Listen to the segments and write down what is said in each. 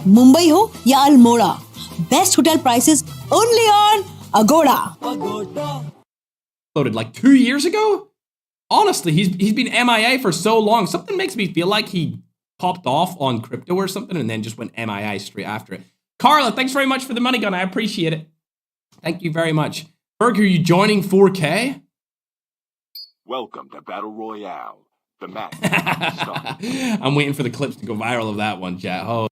मुंबई हो या Almora, best hotel prices only on Aguada. Loaded like 2 years ago? Honestly, he's been MIA for so long. Something makes me feel like he popped off on crypto or something and then just went MIA straight after it. Carla, thanks very much for the money gun. I appreciate it. Thank you very much. Berg, are you joining 4K? Welcome to Battle Royale. The match is about to start. I'm waiting for the clips to go viral of that one, chat. Oh.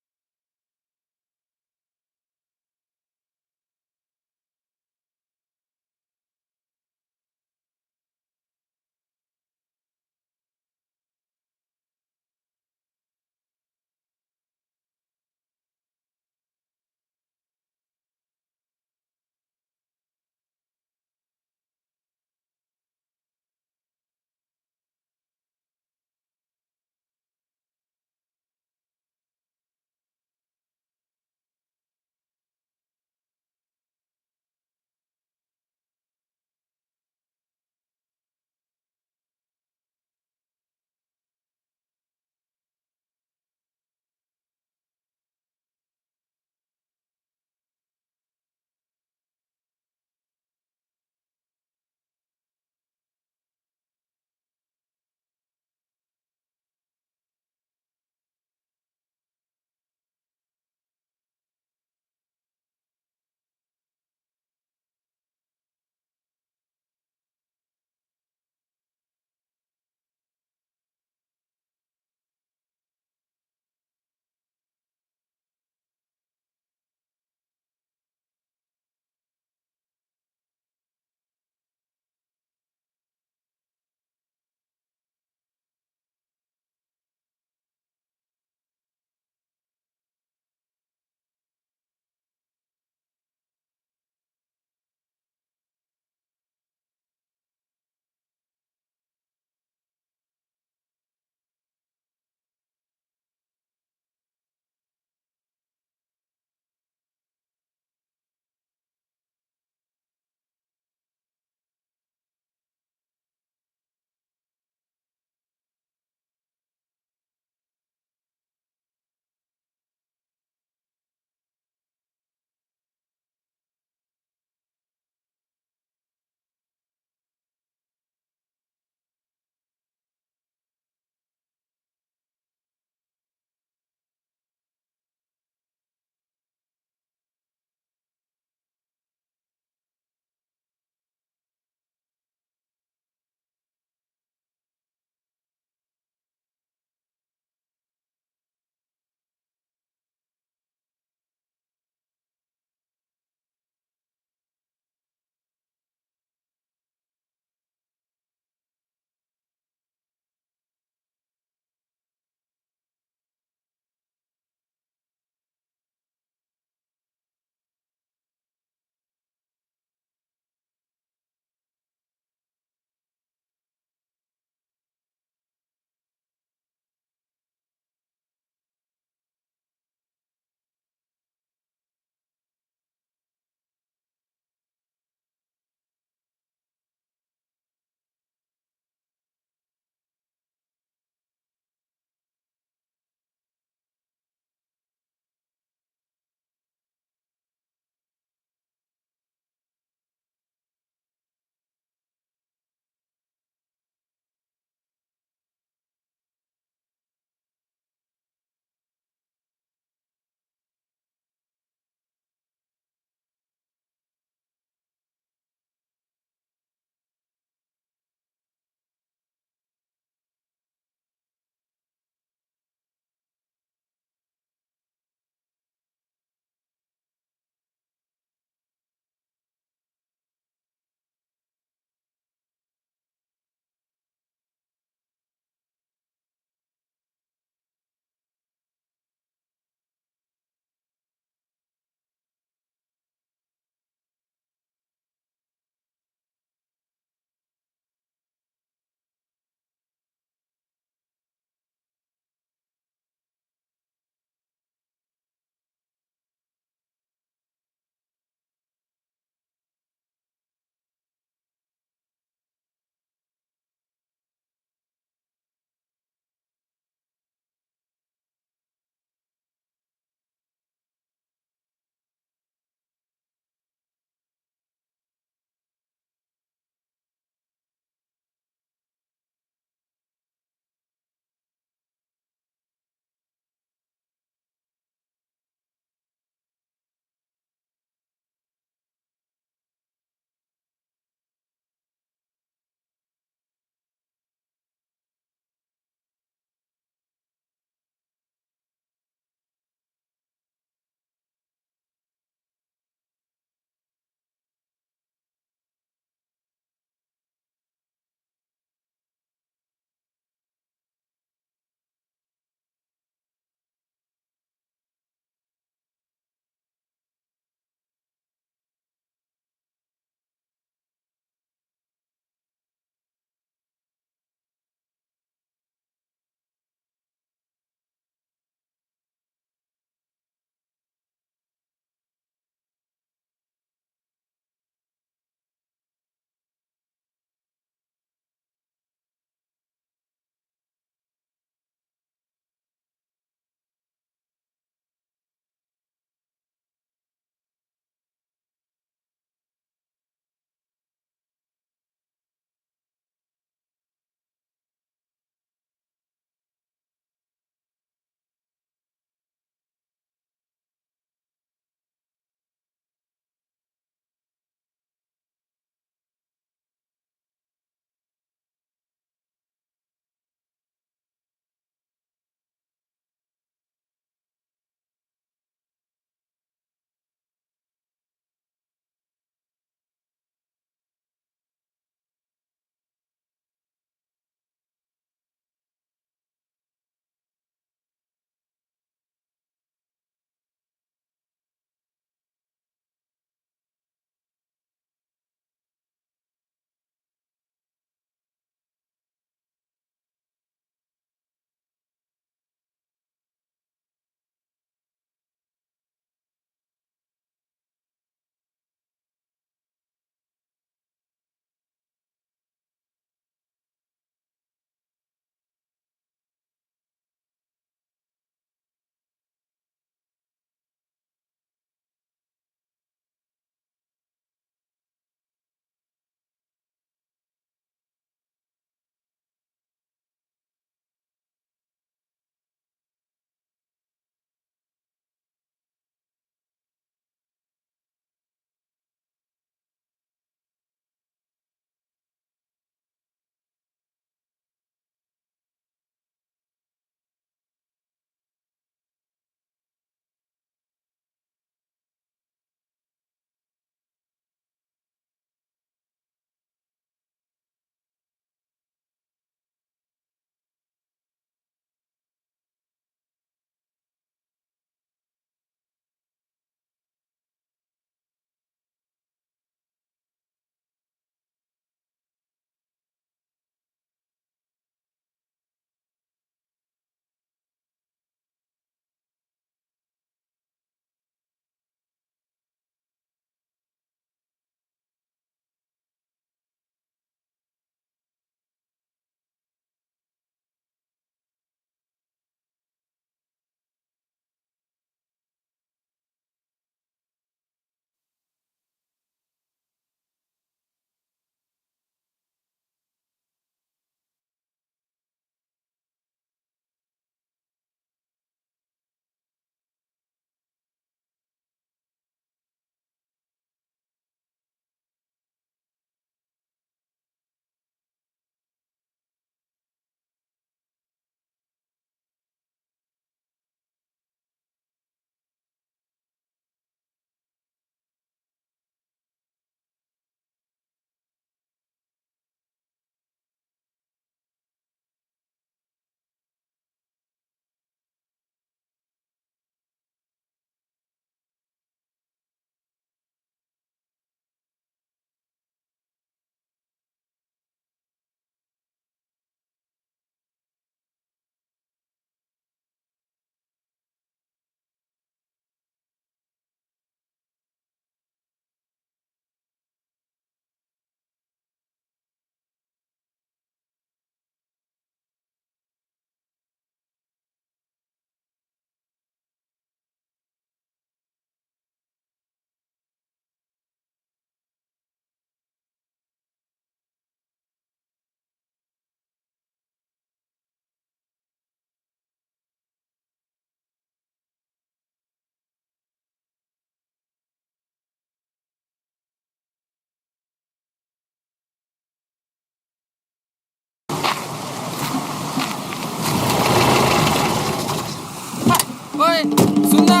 ओए सुनना,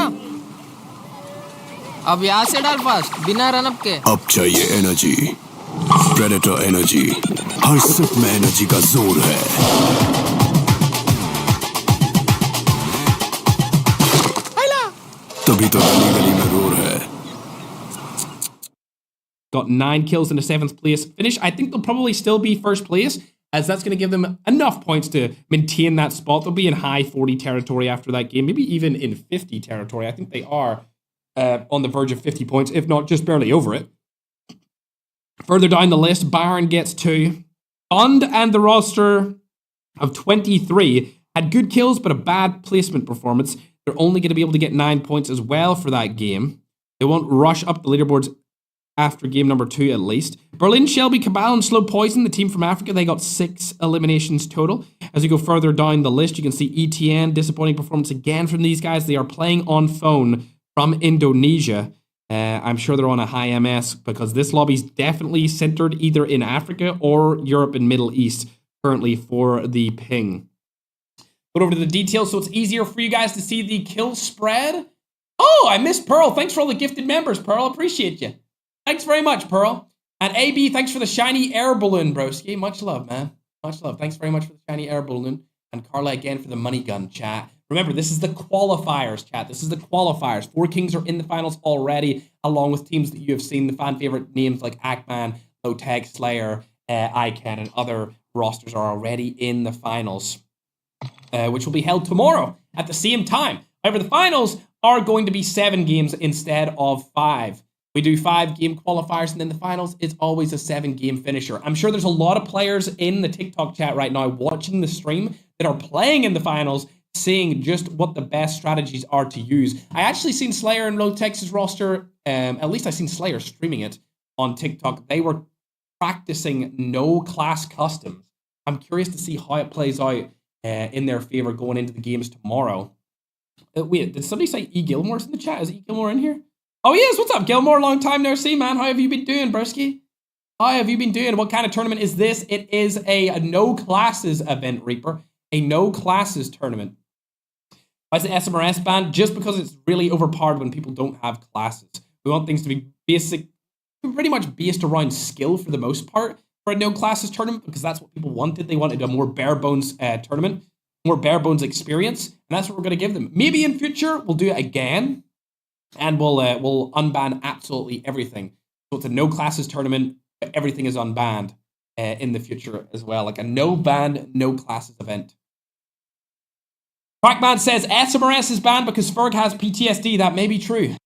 अब यहाँ से डाल fast बिना run up के। अब चाहिए एनर्जी, प्रेडेटर एनर्जी। हर सिप में एनर्जी का जोर है। तभी तो गली गली में रोर है। Got 9 kills in the 7th place finish. I think they'll probably still be first place, as that's going to give them enough points to maintain that spot. They'll be in high 40 territory after that game, maybe even in 50 territory. I think they are on the verge of 50 points, if not just barely over it. Further down the list, Bayern gets 2. Bond and the roster of 23 had good kills, but a bad placement performance. They're only going to be able to get 9 points as well for that game. They won't rush up the leaderboards after game number 2 at least. Berlin, Shelby, Cabal, and Slow Poison, the team from Africa, they got 6 eliminations total. As you go further down the list, you can see ETN, disappointing performance again from these guys. They are playing on phone from Indonesia. I'm sure they're on a high MS because this lobby is definitely centered either in Africa or Europe and Middle East currently for the ping. Go over to the details so it's easier for you guys to see the kill spread. Oh, I missed Pearl. Thanks for all the gifted members, Pearl. Appreciate you. Thanks very much, Pearl. And AB, thanks for the shiny air balloon, broski. Much love, man. Much love. Thanks very much for the shiny air balloon. And Carla again for the money gun chat. Remember, this is the qualifiers, chat. This is the qualifiers. 4 Kings are in the finals already, along with teams that you have seen, the fan favorite names like Ackman, Lowtech, Slayer, Ican, and other rosters are already in the finals. Which will be held tomorrow at the same time. However, the finals are going to be 7 games instead of 5. We do 5 game qualifiers, and then the finals, it's always a 7 game finisher. I'm sure there's a lot of players in the TikTok chat right now watching the stream that are playing in the finals, seeing just what the best strategies are to use. I actually seen Slayer and Low Texas roster, at least I seen Slayer streaming it on TikTok. They were practicing no class customs. I'm curious to see how it plays out in their favor going into the games tomorrow. Wait, did somebody say E. Gilmore's in the chat? Is E. Gilmore in here? Oh, yes. What's up, Gilmore? Long time no see, man. How have you been doing, broski? How have you been doing? What kind of tournament is this? It is a no classes event, Reaper. A no classes tournament. Why is the SMRS banned? Just because it's really overpowered when people don't have classes. We want things to be basic, pretty much based around skill for the most part. For a no classes tournament, because that's what people wanted. They wanted a more bare bones tournament, more bare bones experience, and that's what we're going to give them. Maybe in future we'll do it again, and we'll unban absolutely everything. So it's a no classes tournament, but everything is unbanned in the future as well, like a no ban, no classes event. Crackman says SMRS is banned because Ferg has PTSD. That may be true.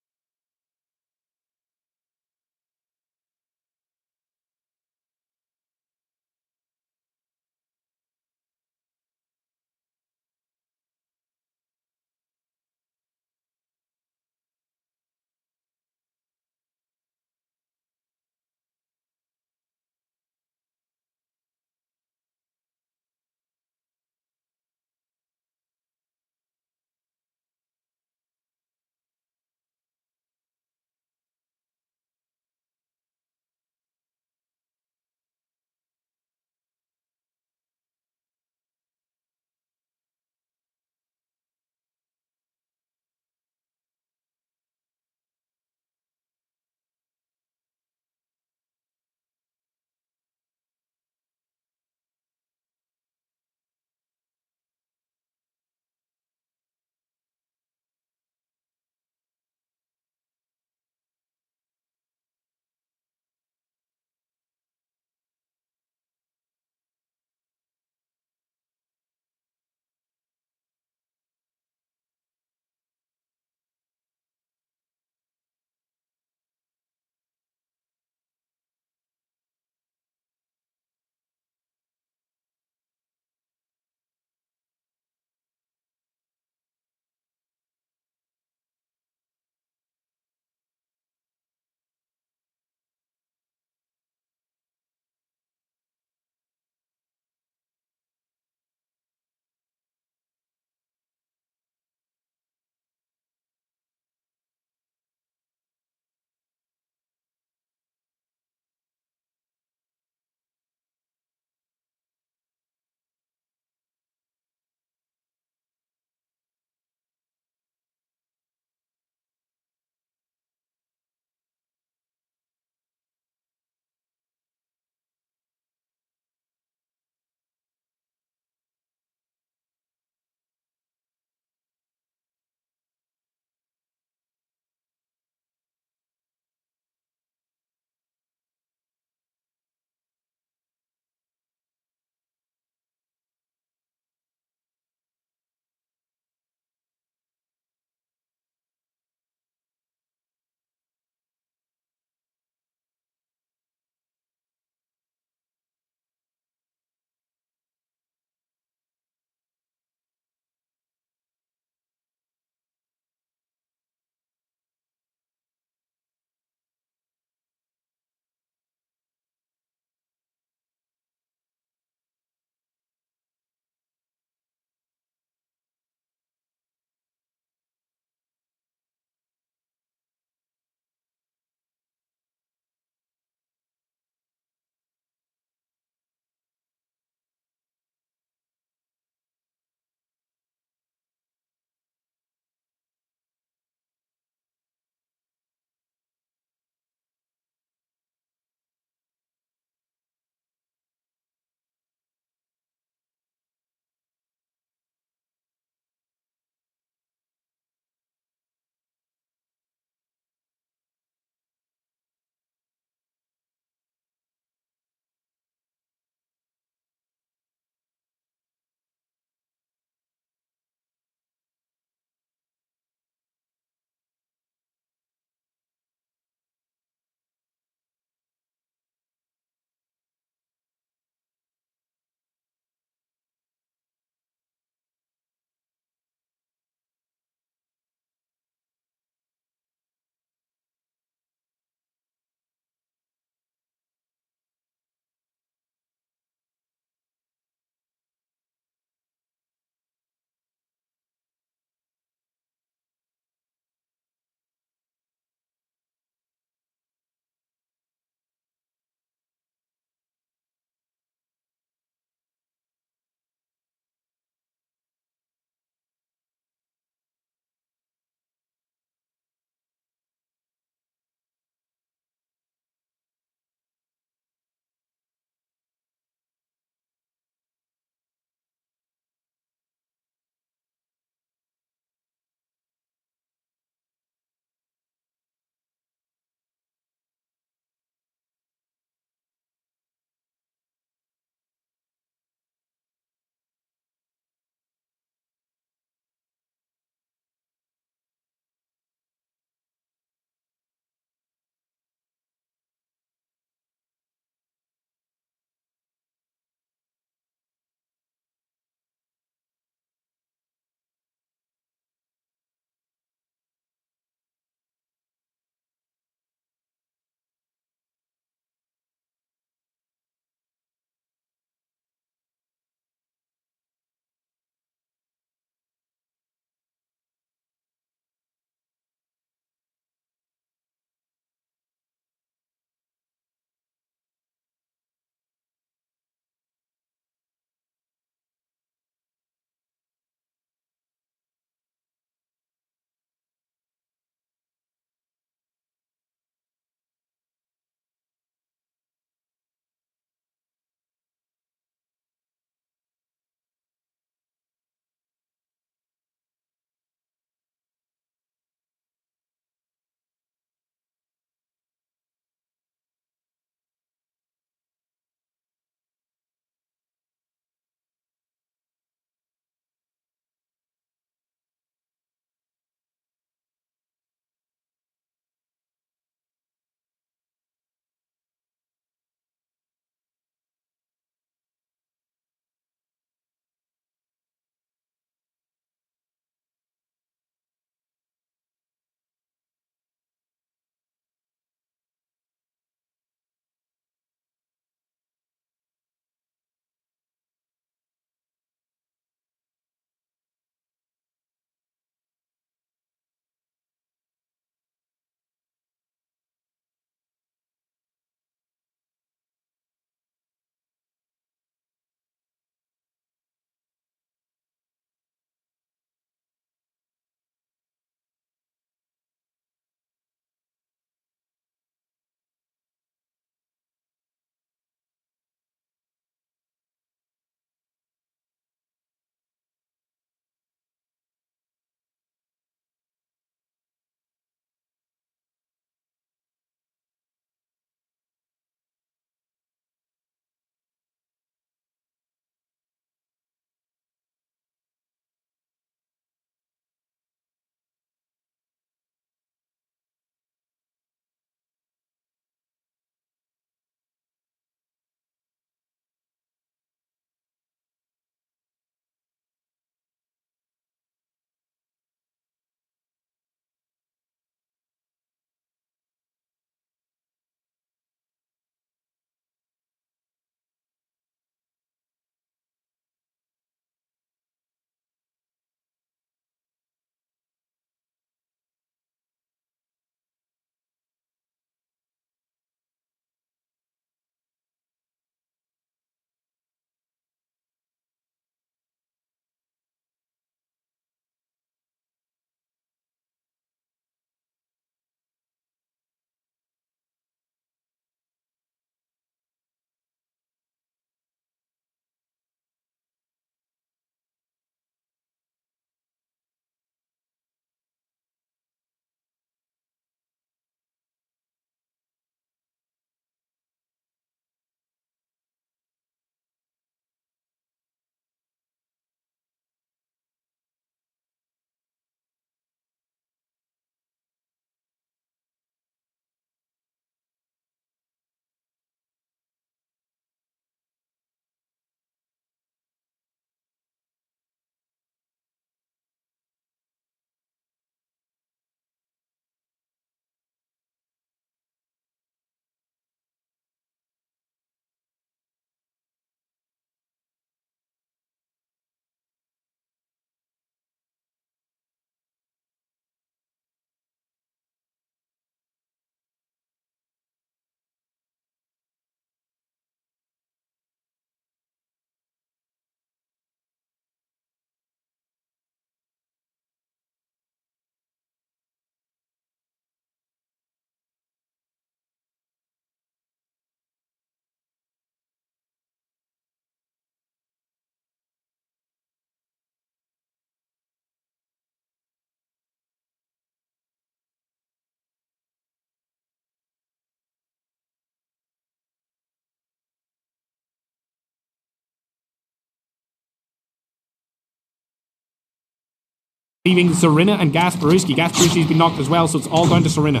leaving Serena and Gasparuski. Gasparuski's been knocked as well, so it's all down to Serena.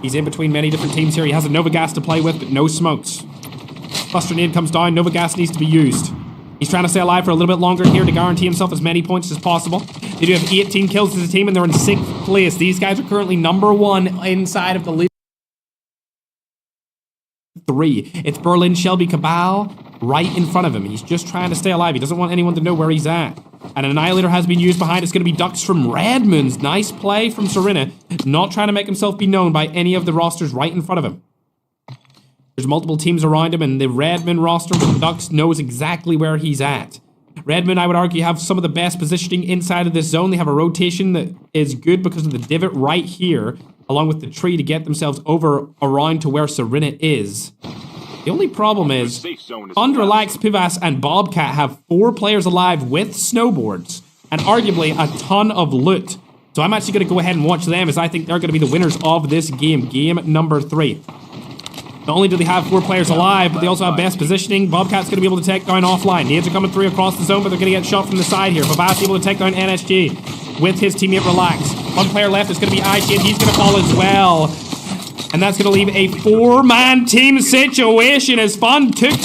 He's in between many different teams here. He has a Nova Gas to play with, but no smokes. Cluster Nade comes down. Nova Gas needs to be used. He's trying to stay alive for a little bit longer here to guarantee himself as many points as possible. They do have 18 kills as a team, and they're in 6th place. These guys are currently number 1 inside of the league. 3. It's Berlin Shelby Cabal right in front of him. He's just trying to stay alive. He doesn't want anyone to know where he's at. And an Annihilator has been used behind. It's going to be Dux from Redmonds. Nice play from Serena. Not trying to make himself be known by any of the rosters right in front of him. There's multiple teams around him, and the Redmond roster with Dux knows exactly where he's at. Redmond, I would argue, have some of the best positioning inside of this zone. They have a rotation that is good because of the divot right here, along with the tree to get themselves over around to where Serena is. The only problem is, Unrelaxed, Pivas, and Bobcat have 4 players alive with snowboards, and arguably a ton of loot. So I'm actually going to go ahead and watch them, as I think they're going to be the winners of this game. Game number 3. Not only do they have 4 players alive, but they also have best positioning. Bobcat's going to be able to take down offline. Nades are coming through across the zone, but they're going to get shot from the side here. Babas able to take down NSG with his teammate Relax. One player left is going to be Aishi, and he's going to fall as well. And that's going to leave a 4-man team situation as Fun took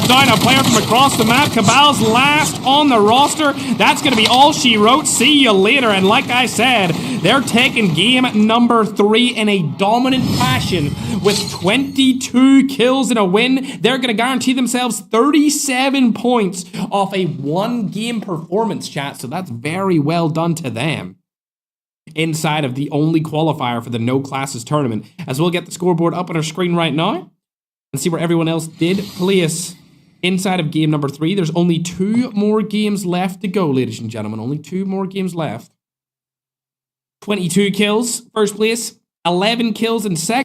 down a player from across the map. Cabal's last on the roster. That's going to be all she wrote. See you later. And like I said, they're taking game number 3 in a dominant fashion with 22 kills and a win. They're going to guarantee themselves 37 points off a 1-game performance, chat. So that's very well done to them. Inside of the only qualifier for the No Classes tournament. As we'll get the scoreboard up on our screen right now and see where everyone else did place inside of game number 3. There's only 2 more games left to go, ladies and gentlemen. Only 2 more games left. 22 kills, first place. 11 kills in second.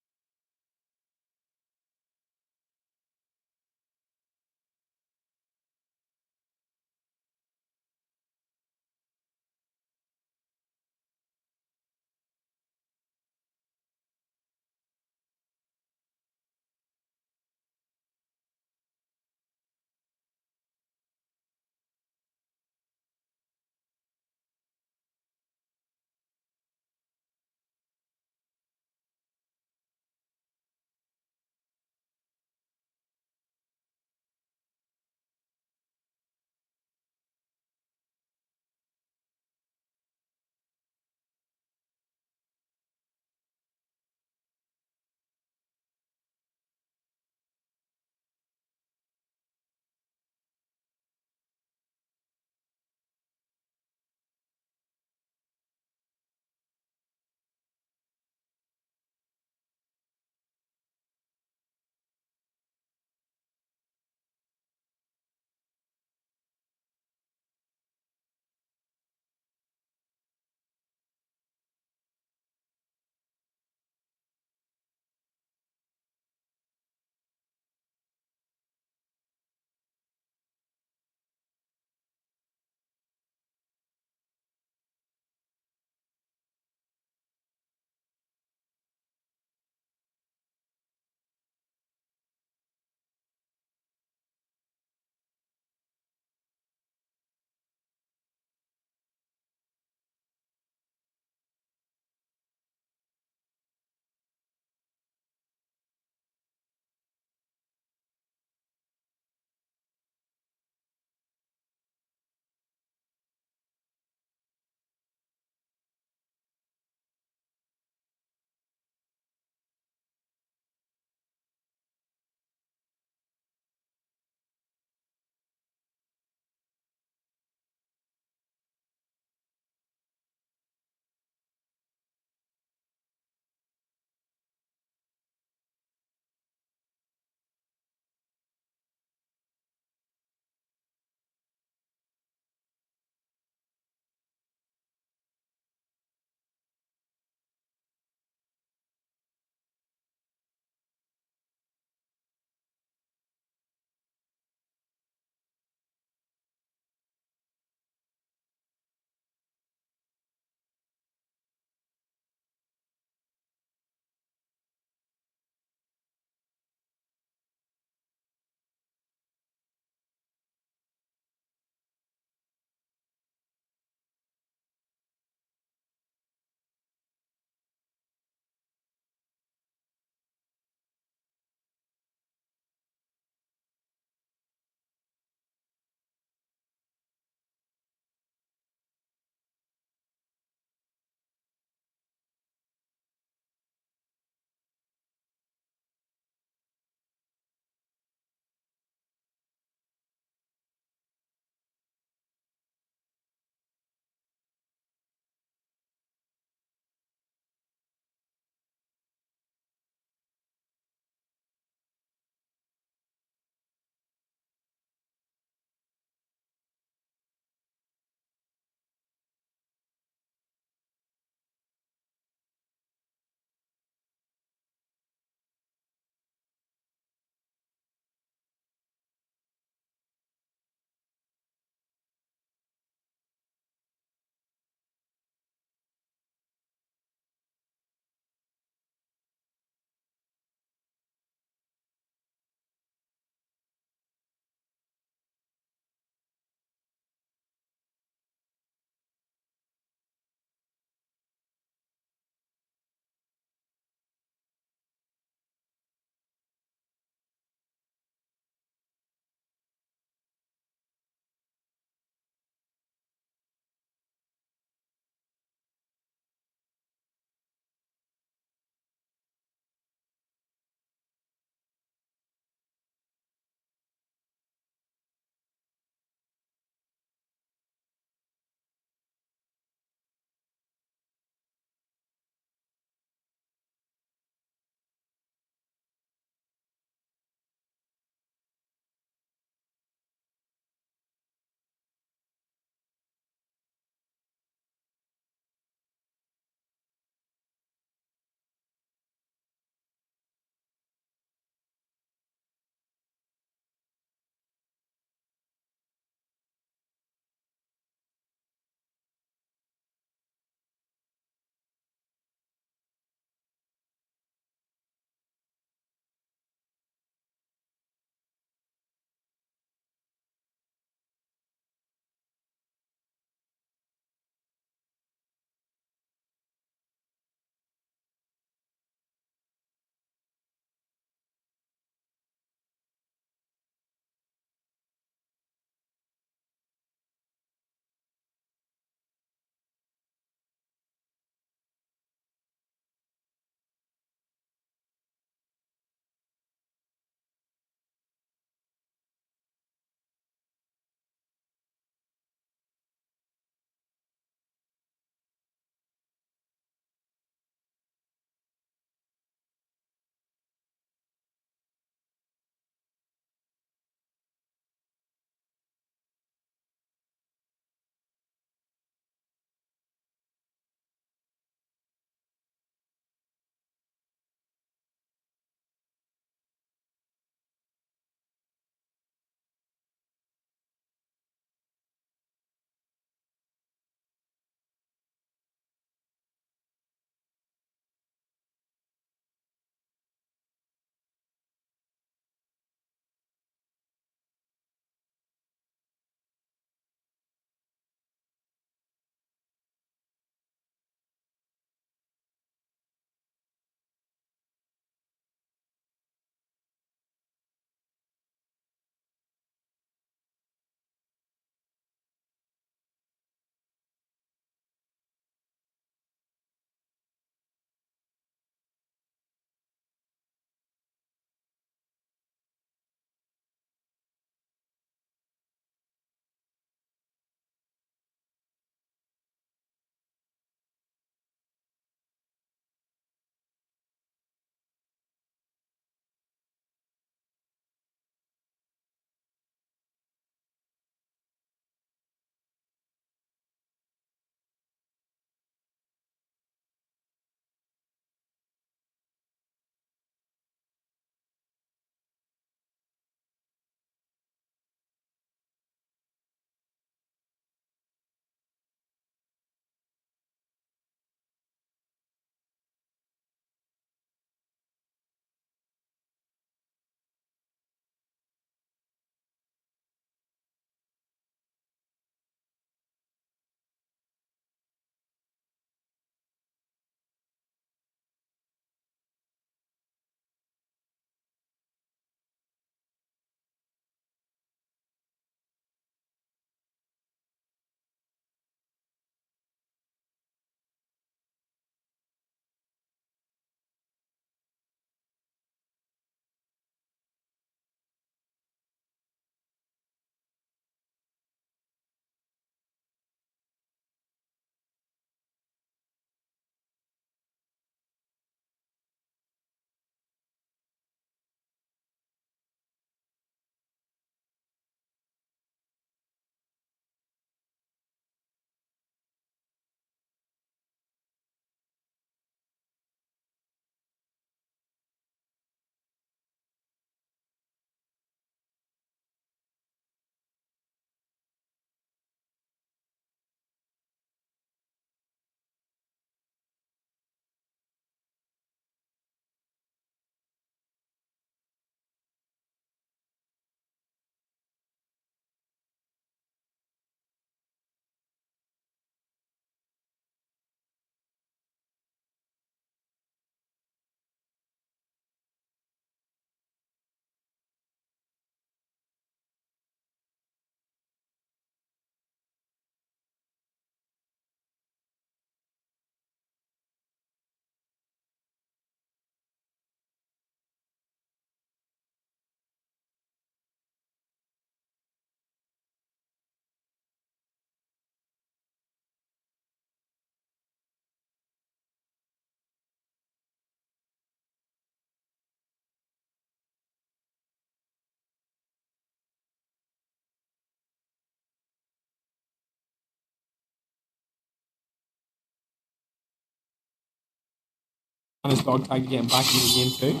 And his dog tag to get him back into the game too.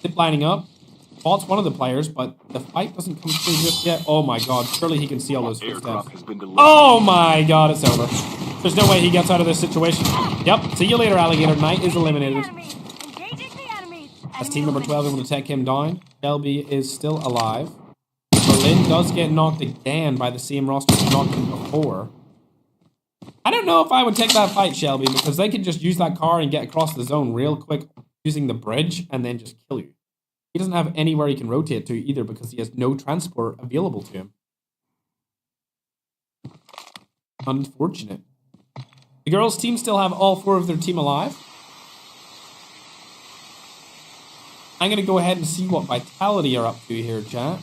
Zip lining up. Spots one of the players, but the fight doesn't come through just yet. Oh my god, surely he can see all those footsteps. Airdrop has been delivered. Oh my god, it's over. There's no way he gets out of this situation. Yep, see you later, Alligator. Knight is eliminated. As team number 12 able to take him down. Shelby is still alive. Berlin does get knocked again by the same roster that knocked him before. I don't know if I would take that fight, Shelby, because they can just use that car and get across the zone real quick using the bridge and then just kill you. He doesn't have anywhere he can rotate to either because he has no transport available to him. Unfortunate. The girls' team still have all 4 of their team alive. I'm going to go ahead and see what Vitality are up to here, chat.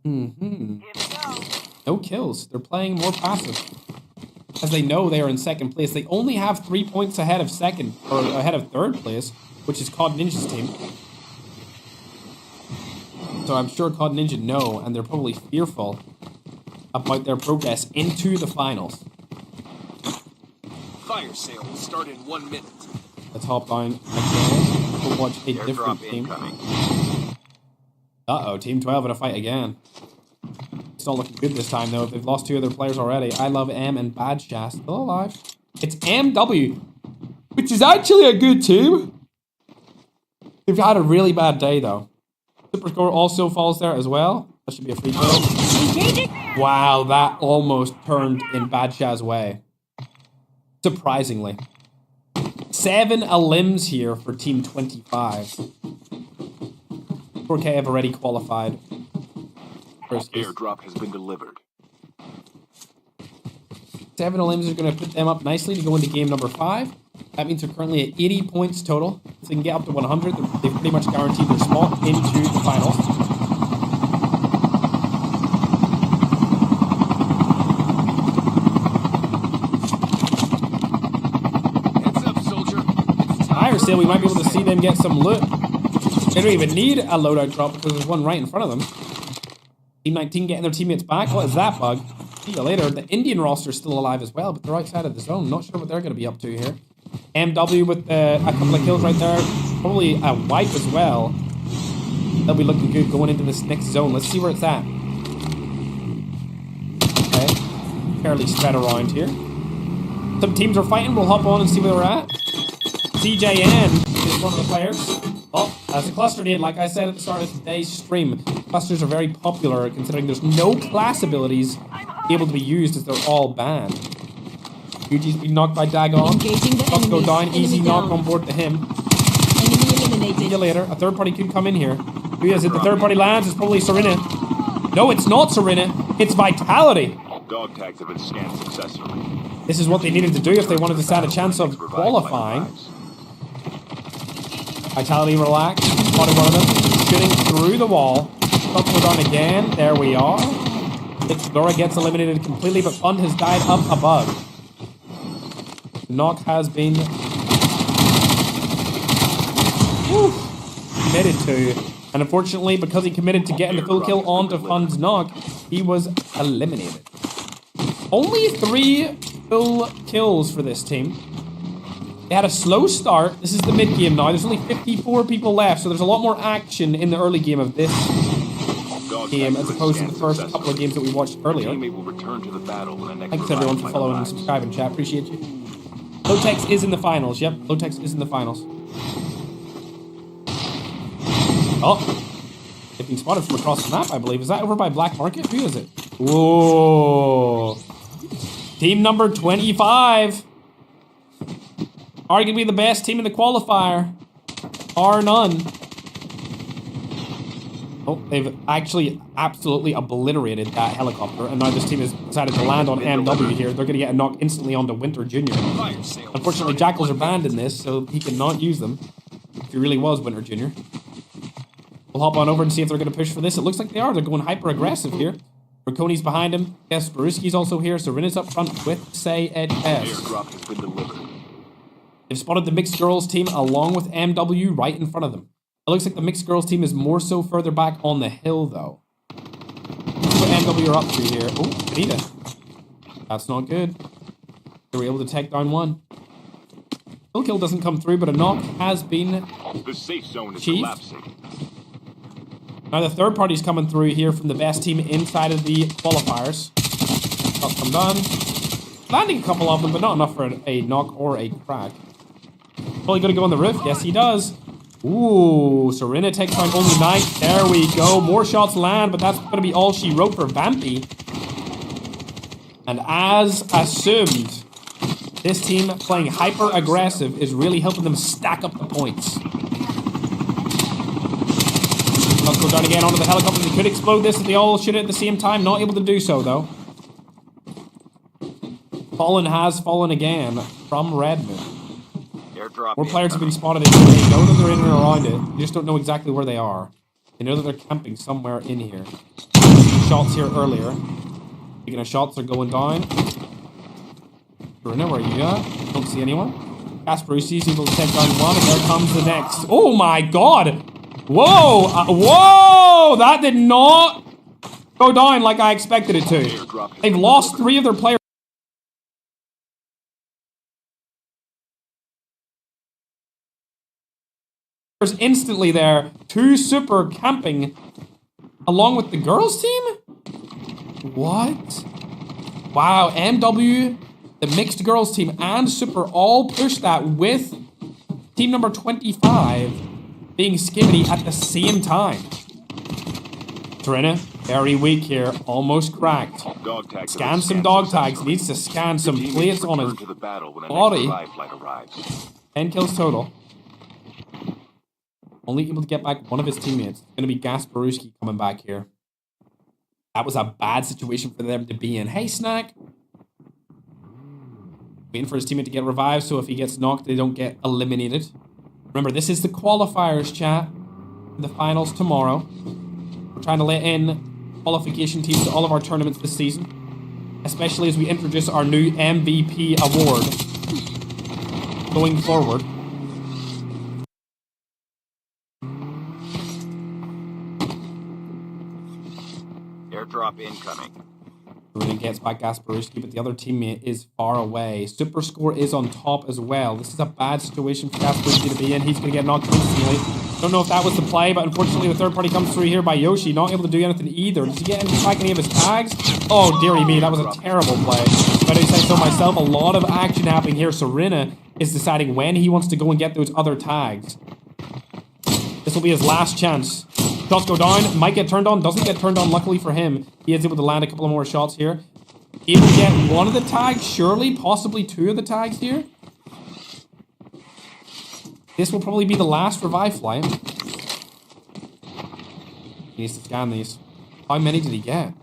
No kills. They're playing more passive. As they know they are in second place. They only have 3 points ahead of second, or ahead of third place, which is COD Ninja's team. So I'm sure COD Ninja know, and they're probably fearful about their progress into the finals. Fire sale will start in 1 minute. Let's hop down again. We'll watch a different Airdrop team. incoming. Uh-oh, Team 12 in a fight again. It's not looking good this time, though. They've lost 2 of their players already. I Love M and Bad Shas still alive. It's MW, which is actually a good team. They've had a really bad day, though. Superscore also falls there as well. That should be a free kill. Wow, that almost turned in Bad Shaz's way. Surprisingly. 7 elims here for Team 25. 4K have already qualified. First case. Airdrop has been delivered. 7 elims are going to put them up nicely to go into game number 5. That means they're currently at 80 points total. If they can get up to 100, they've pretty much guaranteed their spot into the finals. Heads up, soldier. Fire sale, we might be able to see them get some loot. They don't even need a loadout drop because there's one right in front of them. Team 19 getting their teammates back. What is that bug? See you later. The Indian roster is still alive as well, but they're outside of the zone. Not sure what they're going to be up to here. MW with a couple of kills right there. Probably a wipe as well. They'll be looking good going into this next zone. Let's see where it's at. Okay. Fairly spread around here. Some teams are fighting. We'll hop on and see where they're at. CJN is one of the players. Oh, that's a cluster nade. Like I said at the start of today's stream, clusters are very popular considering there's no class abilities able to be used as they're all banned. Yuji's been knocked by Dagon. Engaging the Let's go enemy. down. Easy Enemy knock down. on board to him. Enemy See eliminated. you later. A third party could come in here. Who is it? The third party lands. It's probably Serena. No, it's not Serena. It's Vitality. Dog tags have been scanned successfully. This is what they needed to do if they wanted to stand a chance of qualifying. Vitality relaxed. Spotted one of them. Shooting through the wall. Let's go down again. There we are. Dora gets eliminated completely, but Fund has died up above. Knock has been committed to. And unfortunately, because he committed to getting the full kill onto Fund's knock, he was eliminated. Only 3 full kills for this team. They had a slow start. This is the mid game now. There's only 54 people left, so there's a lot more action in the early game of this game as opposed to the first couple of games that we watched earlier. Teammate will return to the battle when the next Thanks everyone for following and subscribing, chat. Appreciate you. Lotex is in the finals. Yep, Lotex is in the finals. Oh, they've been spotted from across the map, I believe. Is that over by Black Market? Who is it? Whoa. Team number 25. Arguably the best team in the qualifier. Bar none. Oh, they've actually absolutely obliterated that helicopter, and now this team has decided to land on MW here. They're going to get a knock instantly onto Winter Jr. Fire sale. Unfortunately, Jackals are banned in this, so he cannot use them. If he really was Winter Jr. We'll hop on over and see if they're going to push for this. It looks like they are. They're going hyper-aggressive here. Raccooni's behind him. Yes, Baruski's also here. Serena's up front with Say Ed S. Airdrop has been delivered. They've spotted the mixed girls team along with MW right in front of them. It looks like the mixed girls team is more so further back on the hill, though. Let's see what MW are up to here. Oh, Benita. That's not good. They were able to take down one. Kill doesn't come through, but a knock has been The safe zone is Chief? collapsing. Now the third party's coming through here from the best team inside of the qualifiers. Shots come down. Landing a couple of them, but not enough for a knock or a crack. Probably gonna go on the roof. Yes, he does. Ooh, Serena takes down only 9. There we go. More shots land, but that's gonna be all she wrote for Vampy. And as assumed, this team playing hyper aggressive is really helping them stack up the points. Let's go down again onto the helicopter. They could explode this if they all shoot it at the same time. Not able to do so, though. Fallen has fallen again from Redmond. Airdrop More players have been incoming. spotted in here. They know that they're in and around it. You just don't know exactly where they are. They know that they're camping somewhere in here. Shots here earlier. Speaking of shots, they're going down. Bruno, where are you at? Don't see anyone. Kasperuski's able to take down one, and there comes the next. Oh my god! Whoa! Whoa! That did not go down like I expected it to. They've lost 3 of their players. Instantly there. 2 super camping along with the girls team? What? Wow, MW, the mixed girls team, and super all pushed that with team number 25 being Skibbity at the same time. Serena, very weak here, almost cracked. Dog tags have Scan been some scanned dog tags, successfully. needs to scan some Team plates on return his to the battle when the body. next revive flight arrives. 10 kills total. Only able to get back one of his teammates. It's going to be Gasparuski coming back here. That was a bad situation for them to be in. Hey, Snack. Waiting for his teammate to get revived, so if he gets knocked, they don't get eliminated. Remember, this is the qualifiers, chat. The finals tomorrow. We're trying to let in qualification teams to all of our tournaments this season. Especially as we introduce our new MVP award going forward. Airdrop incoming. Serena gets back Gasparuski, but the other teammate is far away. Super score is on top as well. This is a bad situation for Gasparuski to be in. He's going to get knocked instantly. Don't know if that was the play, but unfortunately the third party comes through here by Yoshi. Not able to do anything either. Does he get back any of his tags? Oh, dearie me. That was a terrible play. But I say so myself, a lot of action happening here. Serena is deciding when he wants to go and get those other tags. This will be his last chance. Shots go down, might get turned on, doesn't get turned on, luckily for him. He is able to land a couple of more shots here. Able to get one of the tags, surely, possibly 2 of the tags here. This will probably be the last revive flight. He needs to scan these. How many did he get?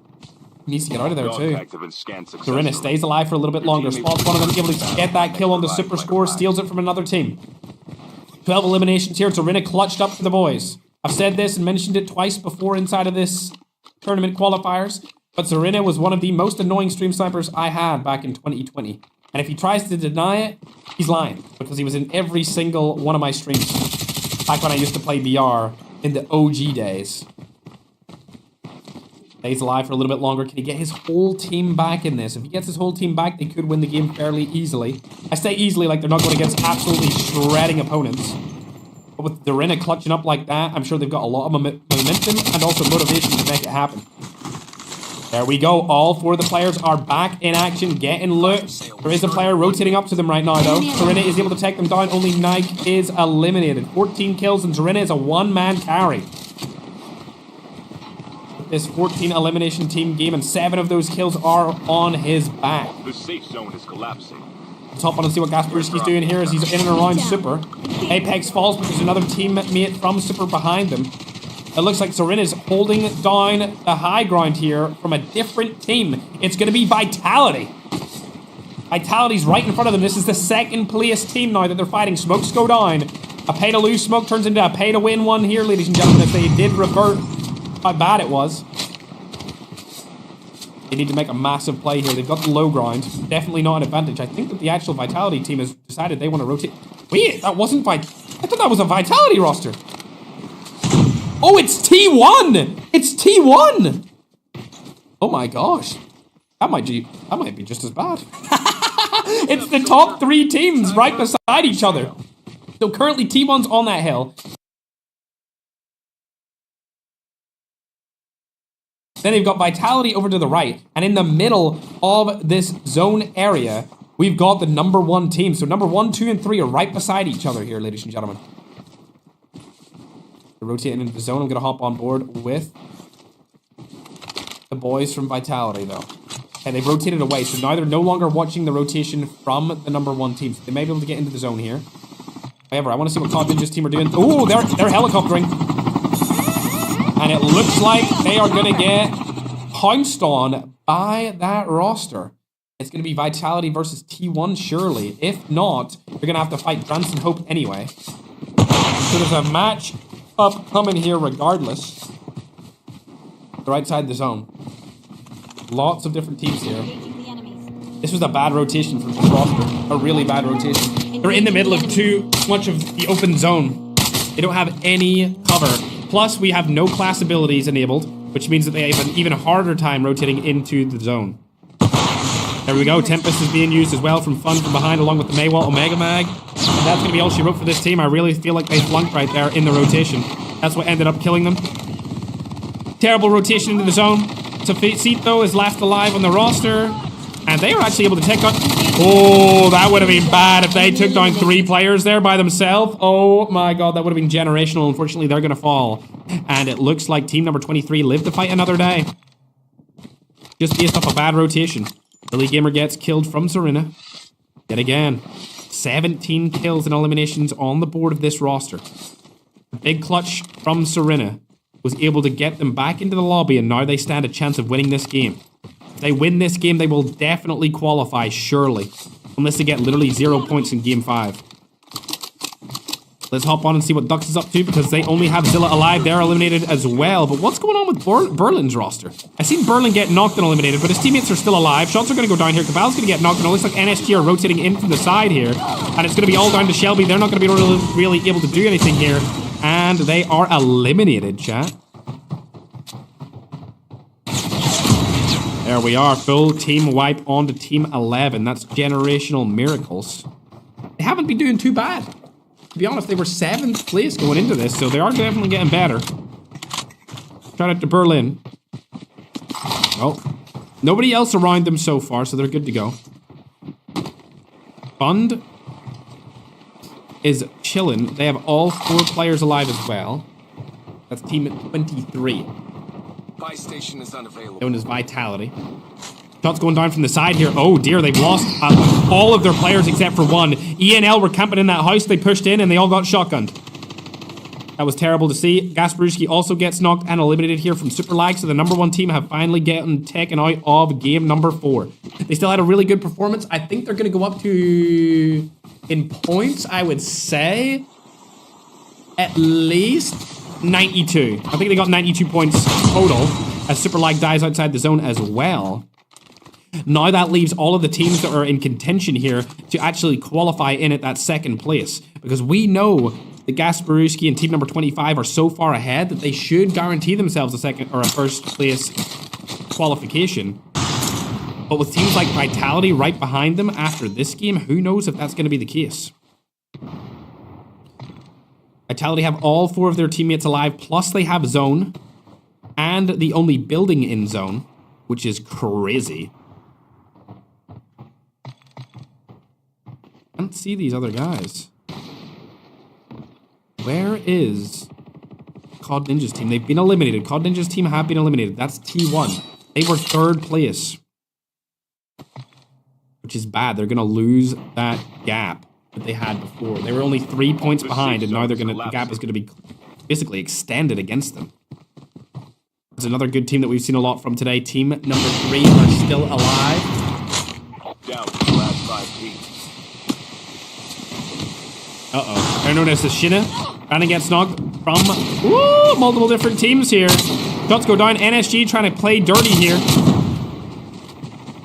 He needs to get out of there Dog too. tags have been scanned successfully. Serena stays alive for a little bit longer. Spots one of them, able to get that kill on the super score, steals it from another team. 12 eliminations here. Serena clutched up for the boys. I've said this and mentioned it twice before inside of this tournament qualifiers, but Serena was one of the most annoying stream snipers I had back in 2020. And if he tries to deny it, he's lying, because he was in every single one of my streams back when I used to play BR in the OG days. Stays alive for a little bit longer. Can he get his whole team back in this? If he gets his whole team back, they could win the game fairly easily. I say easily like they're not going against absolutely shredding opponents. But with Serena clutching up like that, I'm sure they've got a lot of momentum and also motivation to make it happen. There we go. All 4 of the players are back in action, getting loot. There is a player rotating up to them right now, though. Serena is able to take them down. Only Nike is eliminated. 14 kills, and Serena is a one-man carry. This 14 elimination team game, and 7 of those kills are on his back. The safe zone is collapsing. Top one to see what Gasparuski's doing here as he's in and around Super. Apex falls, but there's another teammate from Super behind them. It looks like Serena's holding down the high ground here from a different team. It's going to be Vitality. Vitality's right in front of them. This is the second place team now that they're fighting. Smokes go down. A pay to lose smoke turns into a pay to win one here, ladies and gentlemen, if they did revert how bad it was. They need to make a massive play here. They've got the low ground. Definitely not an advantage. I think that the actual Vitality team has decided they want to rotate. Wait, that wasn't I thought that was a Vitality roster. Oh, it's T1! It's T1! Oh my gosh. That might be just as bad. It's the top 3 teams right beside each other. So currently T1's on that hill. Then they've got Vitality over to the right. And in the middle of this zone area, we've got the number 1 team. So number 1, 2, and 3 are right beside each other here, ladies and gentlemen. They're rotating into the zone. I'm going to hop on board with the boys from Vitality, though. Okay, they've rotated away. So now they're no longer watching the rotation from the number 1 team. So they may be able to get into the zone here. However, I want to see what COD Ninja's team are doing. Oh, they're helicoptering. And it looks like they are going to get pounced on by that roster. It's going to be Vitality versus T1, surely. If not, they're going to have to fight Branson Hope anyway. So there's a match up coming here regardless. The right side of the zone. Lots of different teams here. This was a bad rotation from this roster. A really bad rotation. They're in the middle of too much of the open zone. They don't have any cover. Plus, we have no class abilities enabled, which means that they have an even harder time rotating into the zone. There we go. Tempest is being used as well from Fun from behind, along with the Maywalt Omega Mag. And that's going to be all she wrote for this team. I really feel like they flunked right there in the rotation. That's what ended up killing them. Terrible rotation into the zone. Tafito is left alive on the roster. And they were actually able to take on... Oh, that would have been bad if they took down 3 players there by themselves. Oh my god, that would have been generational. Unfortunately, they're going to fall. And it looks like team number 23 lived to fight another day. Just based off a bad rotation. Billy Gamer gets killed from Serena. Yet again. 17 kills and eliminations on the board of this roster. The big clutch from Serena was able to get them back into the lobby, and now they stand a chance of winning this game. If they win this game, they will definitely qualify, surely. Unless they get literally 0 points in Game 5. Let's hop on and see what Dux is up to, because they only have Zilla alive. They're eliminated as well. But what's going on with Berlin's roster? I seen Berlin get knocked and eliminated, but his teammates are still alive. Shots are going to go down here. Cabal's going to get knocked, and it looks like NSG are rotating in from the side here. And it's going to be all down to Shelby. They're not going to be really able to do anything here. And they are eliminated, chat. There we are, full team wipe on to team 11. That's generational miracles. They haven't been doing too bad. To be honest, they were 7th place going into this, so they are definitely getting better. Shout out to Berlin. Oh, nobody else around them so far, so they're good to go. Fund is chilling. They have all 4 players alive as well. That's team 23. Buy station is unavailable. Known as Vitality. Shots going down from the side here. Oh dear, they've lost all of their players except for one. ENL were camping in that house. They pushed in and they all got shotgunned. That was terrible to see. Gasparuski also gets knocked and eliminated here from Super Lag. So the number 1 team have finally gotten taken out of game number 4. They still had a really good performance. I think they're going to go up to, in points, I would say, at least 92. I think they got 92 points total as Super Lag dies outside the zone as well. Now that leaves all of the teams that are in contention here to actually qualify in at that 2nd place, because we know that Gasparuski and team number 25 are so far ahead that they should guarantee themselves a 2nd or a 1st place qualification. But with teams like Vitality right behind them after this game, who knows if that's going to be the case. Vitality have all 4 of their teammates alive, plus they have zone, and the only building in zone, which is crazy. I don't see these other guys. Where is COD Ninja's team? They've been eliminated. COD Ninja's team have been eliminated. That's T1. They were 3rd place, which is bad. They're going to lose that gap that they had before. They were only 3 points behind, and now the gap is going to be basically extended against them. There's another good team that we've seen a lot from today. Team number 3 are still alive. Down to the last 5 teams. Uh-oh. They're known as the Shinna. Brandon gets knocked from multiple different teams here. Shots go down. NSG trying to play dirty here.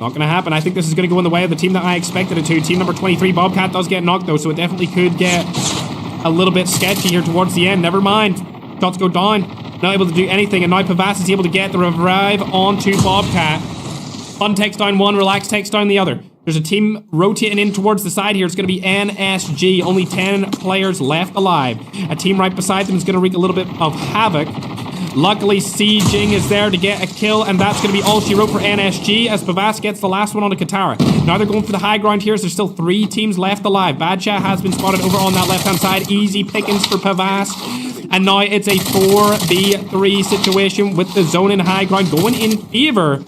Not going to happen. I think this is going to go in the way of the team that I expected it to. Team number 23, Bobcat, does get knocked, though, so it definitely could get a little bit sketchy here towards the end. Never mind. Shots go down. Not able to do anything, and now Pavas is able to get the revive onto Bobcat. Fun takes down one, Relax takes down the other. There's a team rotating in towards the side here. It's going to be NSG. Only 10 players left alive. A team right beside them is going to wreak a little bit of havoc. Luckily, Si Jing is there to get a kill, and that's going to be all she wrote for NSG as Pavas gets the last one on the Katara. Now they're going for the high ground here, so there's still 3 teams left alive. Badshah has been spotted over on that left-hand side. Easy pickings for Pavas. And now it's a 4v3 situation with the zone in high ground going in favor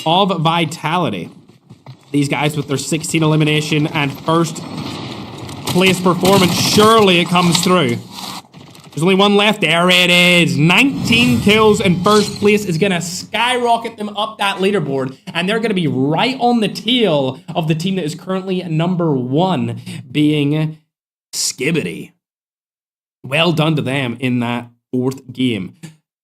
of Vitality. These guys with their 16 elimination and first place performance, surely it comes through. There's only one left. There it is. 19 kills and first place is going to skyrocket them up that leaderboard. And they're going to be right on the tail of the team that is currently number 1, being Skibidi. Well done to them in that 4th game.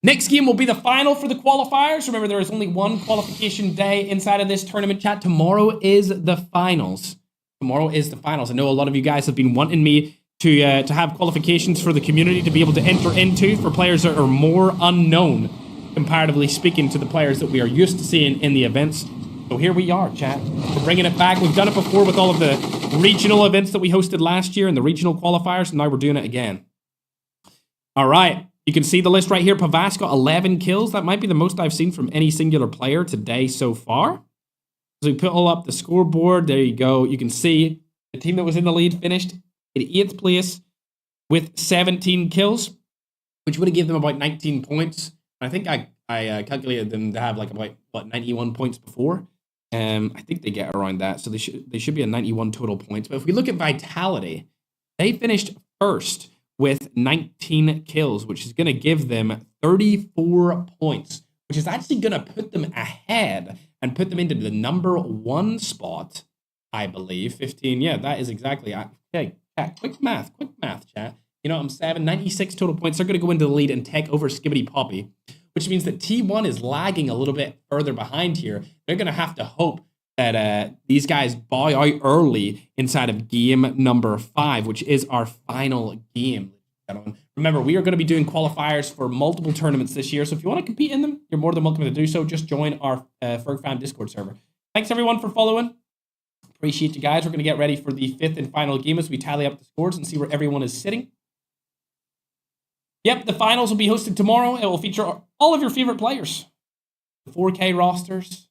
Next game will be the final for the qualifiers. Remember, there is only one qualification day inside of this tournament, chat. Tomorrow is the finals. Tomorrow is the finals. I know a lot of you guys have been wanting me to have qualifications for the community to be able to enter into for players that are more unknown, comparatively speaking, to the players that we are used to seeing in the events. So here we are, chat. We're bringing it back. We've done it before with all of the regional events that we hosted last year and the regional qualifiers, and now we're doing it again. All right. You can see the list right here. Pavas got 11 kills. That might be the most I've seen from any singular player today so far. So we put all up the scoreboard. There you go. You can see the team that was in the lead finished in 8th place with 17 kills, which would have given them about 19 points. I think I calculated them to have like about 91 points before. I think they get around that. So they should be at 91 total points. But if we look at Vitality, they finished first with 19 kills, which is going to give them 34 points, which is actually going to put them ahead and put them into the number 1 spot, I believe. 15, yeah, that is exactly. Okay, chat, quick math, chat. You know, I'm 96 total points. They're going to go into the lead and take over Skibidi Poppy, which means that T1 is lagging a little bit further behind here. They're going to have to hope that these guys bow out early inside of game number 5, which is our final game. Remember, we are going to be doing qualifiers for multiple tournaments this year, so if you want to compete in them, you're more than welcome to do so. Just join our FergFam Discord server. Thanks, everyone, for following. Appreciate you guys. We're going to get ready for the 5th and final game as we tally up the scores and see where everyone is sitting. Yep, the finals will be hosted tomorrow. It will feature all of your favorite players. The 4K rosters,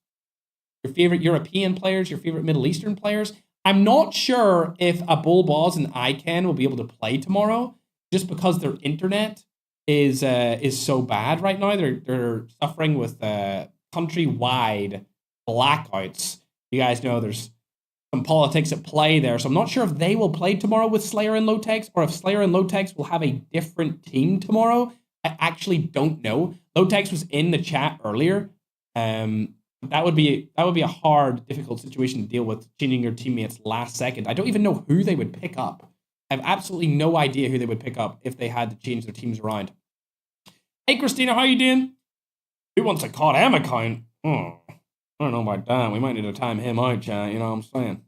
your favorite European players, your favorite Middle Eastern players. I'm not sure if AbullBoz and ICANN will be able to play tomorrow, just because their internet is so bad right now. They're suffering with countrywide blackouts. You guys know there's some politics at play there, so I'm not sure if they will play tomorrow with Slayer and Lotex, or if Slayer and Lotex will have a different team tomorrow. I actually don't know. Lotex was in the chat earlier. That would be a hard, difficult situation to deal with, changing your teammates last second. I don't even know who they would pick up. I have absolutely no idea who they would pick up if they had to change their teams around. Hey, Christina, how you doing? Who wants a COD M account? I don't know about that. We might need to time him out, chat. You know what I'm saying?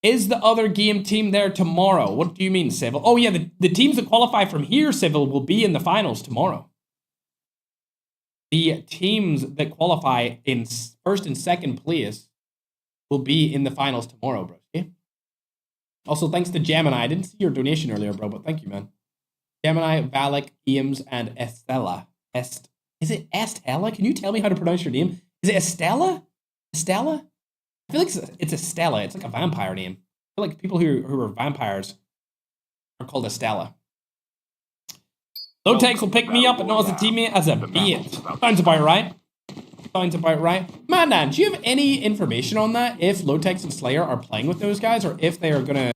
Is the other game team there tomorrow? What do you mean, Civil? Oh, yeah, the teams that qualify from here, Civil, will be in the finals tomorrow. The teams that qualify in 1st and 2nd place will be in the finals tomorrow, bro. Okay? Also, thanks to Gemini. I didn't see your donation earlier, bro, but thank you, man. Gemini, Valak, Eames, and Estella. Is it Estella? Can you tell me how to pronounce your name? Is it Estella? Estella? I feel like it's Estella. It's like a vampire name. I feel like people who are vampires are called Estella. Lotex will pick me up, but not as a teammate, as a bait. Sounds about right. Sounds about right. Mandan, do you have any information on that? If Lotex and Slayer are playing with those guys, or if they are going to